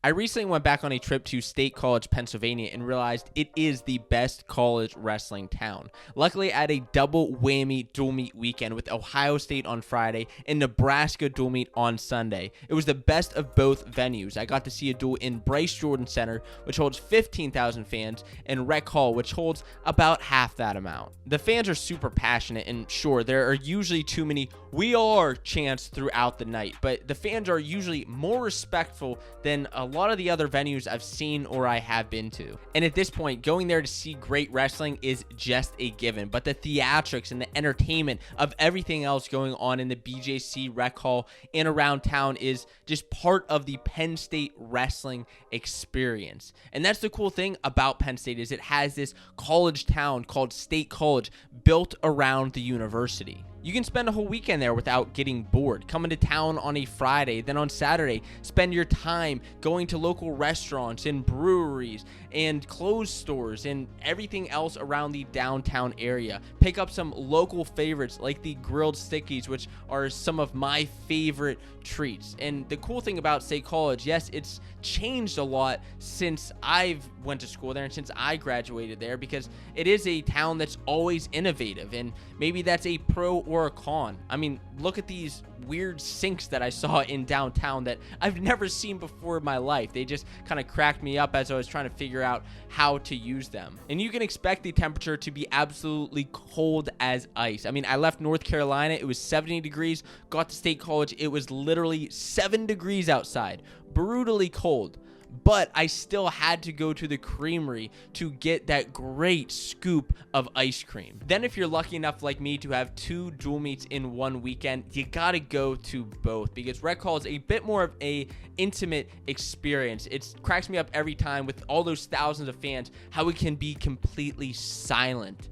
I recently went back on a trip to State College, Pennsylvania, and realized it is the best college wrestling town. Luckily, I had a double whammy dual meet weekend with Ohio State on Friday and Nebraska dual meet on Sunday. It was the best of both venues. I got to see a duel in Bryce Jordan Center, which holds 15,000 fans, and Rec Hall, which holds about half that amount. The fans are super passionate, and sure, there are usually too many "we are" chants throughout the night, but the fans are usually more respectful than a lot of the other venues I've seen or I have been to. And at this point, going there to see great wrestling is just a given, but the theatrics and the entertainment of everything else going on in the BJC Rec Hall and around town is just part of the Penn State wrestling experience. And that's the cool thing about Penn State, is it has this college town called State College built around the university. You can spend a whole weekend there without getting bored. Come into town on a Friday, then on Saturday, spend your time going to local restaurants and breweries and clothes stores and everything else around the downtown area. Pick up some local favorites like the grilled stickies, which are some of my favorite treats. And the cool thing about State College, yes, it's changed a lot since I've went to school there and since I graduated there, because it is a town that's always innovative, and maybe that's a pro or a con. I mean, look at these weird sinks that I saw in downtown that I've never seen before in my life. They just kind of cracked me up as I was trying to figure out how to use them. And you can expect the temperature to be absolutely cold as ice. I mean, I left North Carolina, it was 70 degrees, got to State College, it was literally 7 degrees outside, brutally cold. But I still had to go to the creamery to get that great scoop of ice cream. Then if you're lucky enough like me to have 2 dual meets in one weekend, you gotta go to both, because Rec Hall is a bit more of a intimate experience. It cracks me up every time with all those thousands of fans, how it can be completely silent.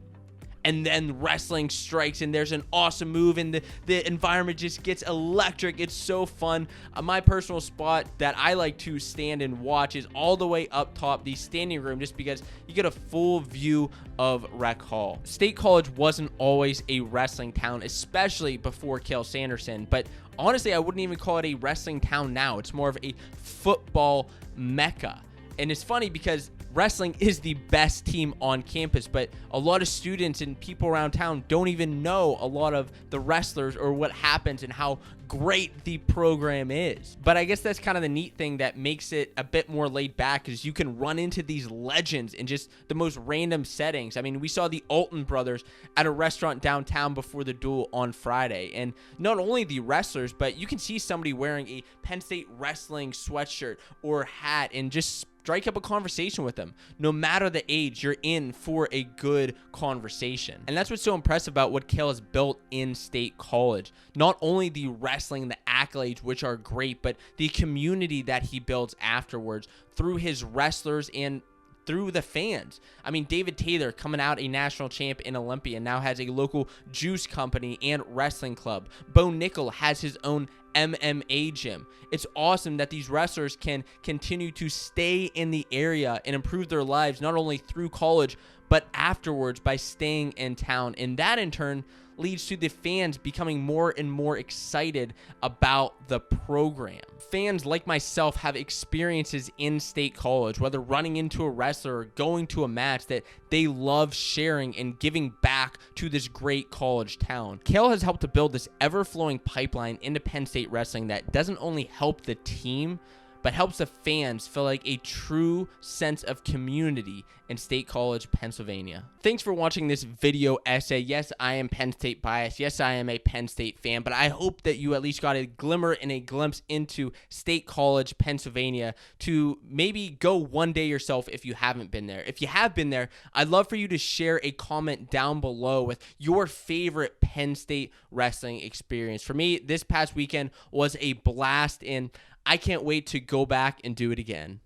And then wrestling strikes and there's an awesome move and the environment just gets electric. It's so fun. My personal spot that I like to stand and watch is all the way up top, the standing room, just because you get a full view of Rec Hall. State College wasn't always a wrestling town, especially before Cael Sanderson, but honestly, I wouldn't even call it a wrestling town now. It's more of a football mecca. And it's funny because wrestling is the best team on campus, but a lot of students and people around town don't even know a lot of the wrestlers or what happens and how great the program is. But I guess that's kind of the neat thing that makes it a bit more laid back, is you can run into these legends in just the most random settings. I mean, we saw the Alton brothers at a restaurant downtown before the duel on Friday, and not only the wrestlers, but you can see somebody wearing a Penn State wrestling sweatshirt or hat and just strike up a conversation with them. No matter the age, you're in for a good conversation. And that's what's so impressive about what Cael has built in State College. Not only the wrestling, the accolades, which are great, but the community that he builds afterwards through his wrestlers and through the fans. I mean, David Taylor, coming out a national champ in Olympia, now has a local juice company and wrestling club. Bo Nickel has his own MMA gym. It's awesome that these wrestlers can continue to stay in the area and improve their lives, not only through college, but afterwards by staying in town. And that in turn leads to the fans becoming more and more excited about the program. Fans like myself have experiences in State College, whether running into a wrestler or going to a match, that they love sharing and giving back to this great college town. Cael has helped to build this ever-flowing pipeline into Penn State wrestling that doesn't only help the team, but helps the fans feel like a true sense of community in State College, Pennsylvania. Thanks for watching this video essay. Yes, I am Penn State biased. Yes, I am a Penn State fan, but I hope that you at least got a glimmer and a glimpse into State College, Pennsylvania, to maybe go one day yourself if you haven't been there. If you have been there, I'd love for you to share a comment down below with your favorite Penn State wrestling experience. For me, this past weekend was a blast, and I can't wait to go back and do it again.